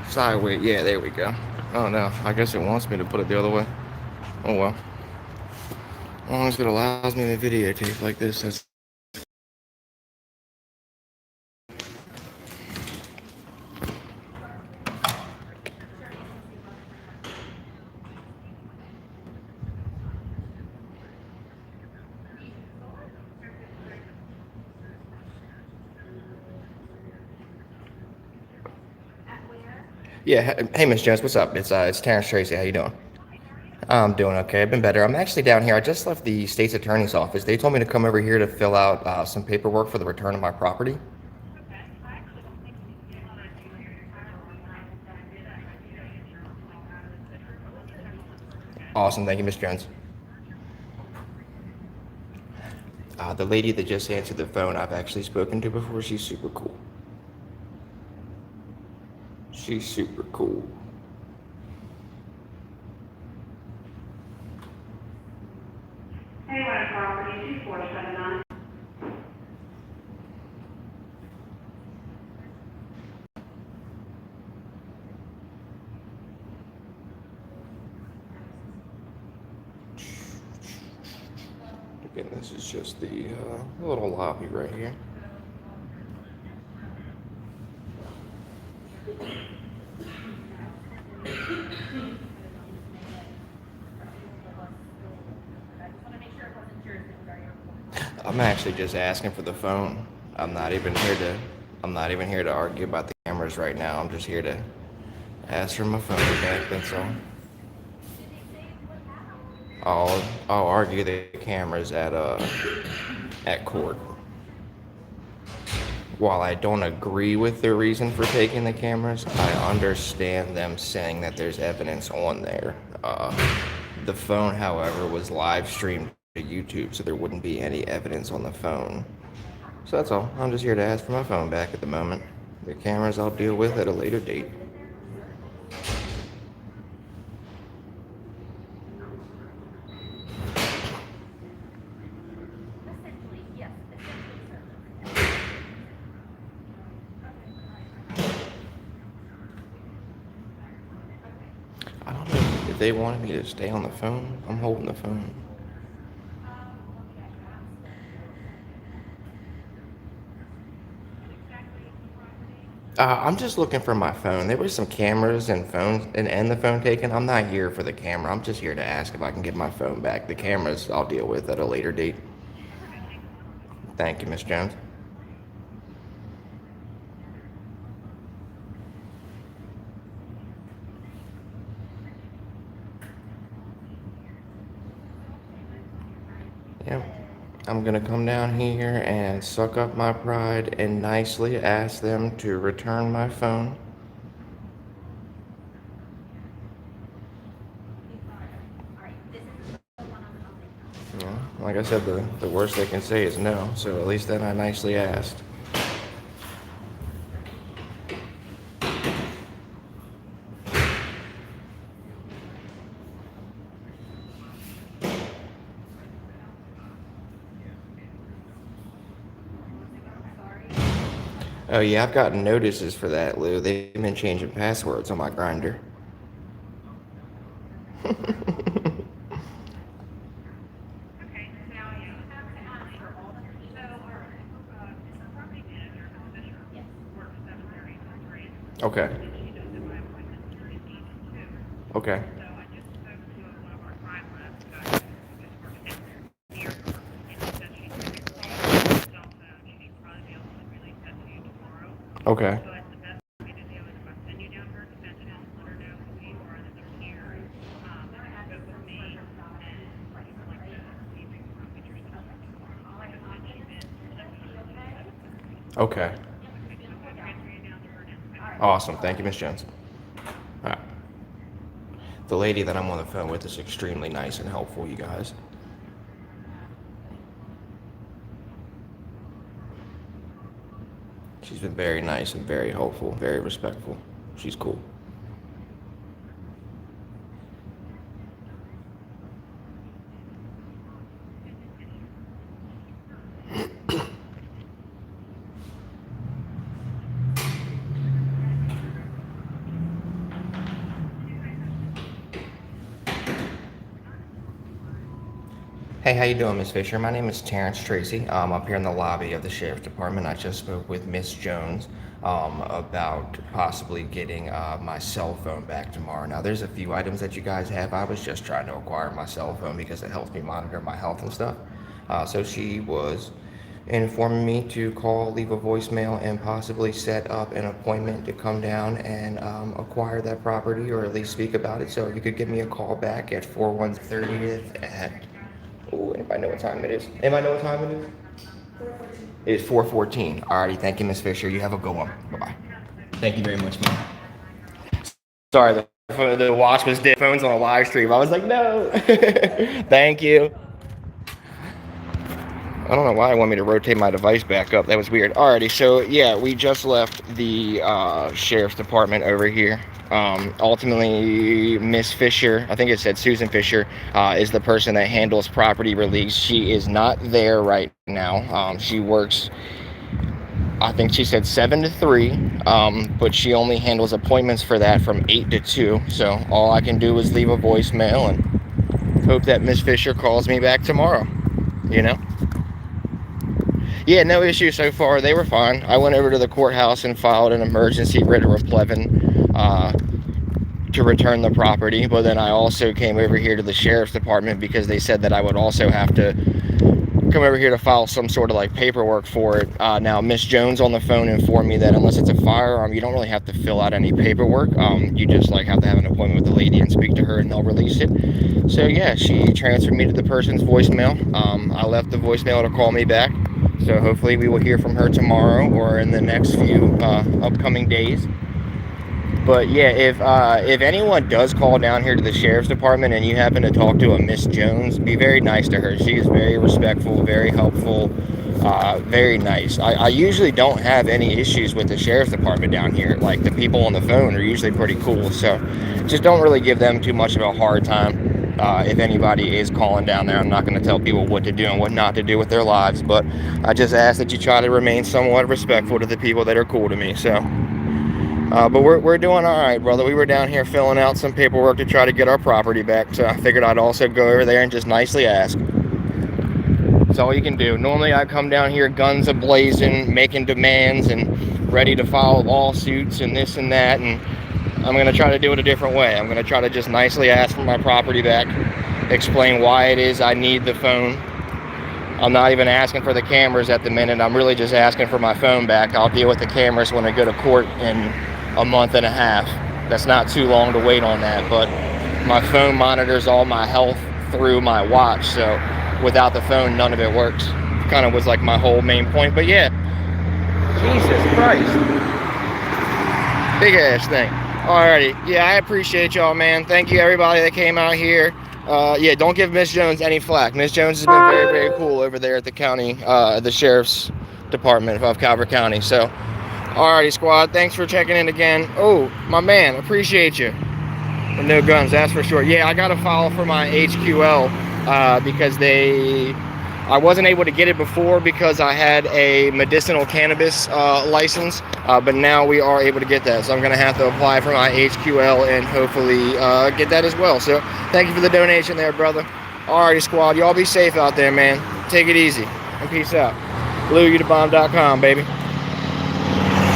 Sideways. Yeah, there we go. Oh no, I guess it wants me to put it the other way. Oh well. As long as it allows me to videotape like this, that's yeah. Hey, Miss Jones, what's up? It's Terrence Tracy. How you doing? I'm doing okay. I've been better. I'm actually down here. I just left the state's attorney's office. They told me to come over here to fill out some paperwork for the return of my property. Awesome. Thank you, Miss Jones. The lady that just answered the phone, I've actually spoken to before. She's super cool. She's super cool. Hey, what property, 2479. Again, this is just the little lobby right here. I'm actually just asking for the phone. I'm not even here to. I'm not even here to argue about the cameras right now. I'm just here to ask for my phone back. That's all. I'll argue the cameras at court. While I don't agree with their reason for taking the cameras, I understand them saying that there's evidence on there. The phone, however, was live streamed to YouTube, so there wouldn't be any evidence on the phone. So that's all. I'm just here to ask for my phone back at the moment. The cameras I'll deal with at a later date. I don't know if they wanted me to stay on the phone. I'm holding the phone. I'm just looking for my phone. There were some cameras and phones and the phone taken. I'm not here for the camera. I'm just here to ask if I can get my phone back. The cameras I'll deal with at a later date. Thank you, Miss Jones. Yep. I'm gonna come down here and suck up my pride and nicely ask them to return my phone. Yeah, like I said, the worst they can say is no, so at least then I nicely asked. Oh yeah, I've gotten notices for that, Lou. They've been changing passwords on my grinder. Okay. Okay. Okay. Okay. Awesome. Thank you, Miss Jones. All right. The lady that I'm on the phone with is extremely nice and helpful, you guys. She's been very nice and very helpful, very respectful. She's cool. Hey, how you doing, Miss Fisher? My name is Terrence Tracy. I'm up here in the lobby of the Sheriff's Department. I just spoke with Miss Jones about possibly getting my cell phone back tomorrow. Now, there's a few items that you guys have. I was just trying to acquire my cell phone because it helps me monitor my health and stuff. So she was informing me to call, leave a voicemail, and possibly set up an appointment to come down and acquire that property, or at least speak about it. So if you could give me a call back at 4130th at... Oh, anybody know what time it is? Anybody know what time it is? It's 4:14. Alrighty, thank you, Miss Fisher. You have a good one. Bye-bye. Thank you very much, ma'am. Sorry, the watch was dead. Phone's on a live stream. I was like, no. Thank you. I don't know why I want me to rotate my device back up. That was weird. Alrighty, so yeah, we just left the Sheriff's Department over here. Ultimately, Miss Fisher, I think it said Susan Fisher, is the person that handles property release. She is not there right now. She works, I think she said 7 to 3, but she only handles appointments for that from 8 to 2. So all I can do is leave a voicemail and hope that Miss Fisher calls me back tomorrow, you know? Yeah, no issue so far. They were fine. I went over to the courthouse and filed an emergency writ of replevin to return the property, but then I also came over here to the Sheriff's Department because they said that I would also have to come over here to file some sort of like paperwork for it. Now, Miss Jones on the phone informed me that unless it's a firearm, you don't really have to fill out any paperwork. You just like have to have an appointment with the lady and speak to her and they'll release it. So yeah, she transferred me to the person's voicemail. I left the voicemail to call me back. So hopefully we will hear from her tomorrow or in the next few upcoming days. But yeah, if anyone does call down here to the Sheriff's Department and you happen to talk to a Miss Jones, be very nice to her. She is very respectful, very helpful, very nice. I usually don't have any issues with the Sheriff's Department down here. Like, the people on the phone are usually pretty cool. So just don't really give them too much of a hard time. If anybody is calling down there, I'm not going to tell people what to do and what not to do with their lives. But I just ask that you try to remain somewhat respectful to the people that are cool to me. So... but we're doing all right, brother. We were down here filling out some paperwork to try to get our property back, so I figured I'd also go over there and just nicely ask. That's all you can do. Normally I come down here guns a-blazing, making demands and ready to file lawsuits and this and that, and I'm going to try to do it a different way. I'm going to try to just nicely ask for my property back, explain why it is I need the phone. I'm not even asking for the cameras at the minute. I'm really just asking for my phone back. I'll deal with the cameras when I go to court in a month and a half. That's not too long to wait on that, but my phone monitors all my health through my watch, so without the phone, none of it works. Kind of was like my whole main point, but yeah. Jesus Christ. Big ass thing. Alrighty, yeah, I appreciate y'all, man. Thank you, everybody that came out here. Yeah, don't give Miss Jones any flack. Miss Jones has been very, very cool over there at the county, the Sheriff's Department of Calvert County. So, alrighty, squad, thanks for checking in again. Oh, my man, appreciate you. With no guns, that's for sure. Yeah, I got to file for my HQL because I wasn't able to get it before because I had a medicinal cannabis license, but now we are able to get that. So I'm going to have to apply for my HQL and hopefully get that as well. So thank you for the donation there, brother. Alrighty, squad. Y'all be safe out there, man. Take it easy and peace out. BlueUtibomb.com, baby.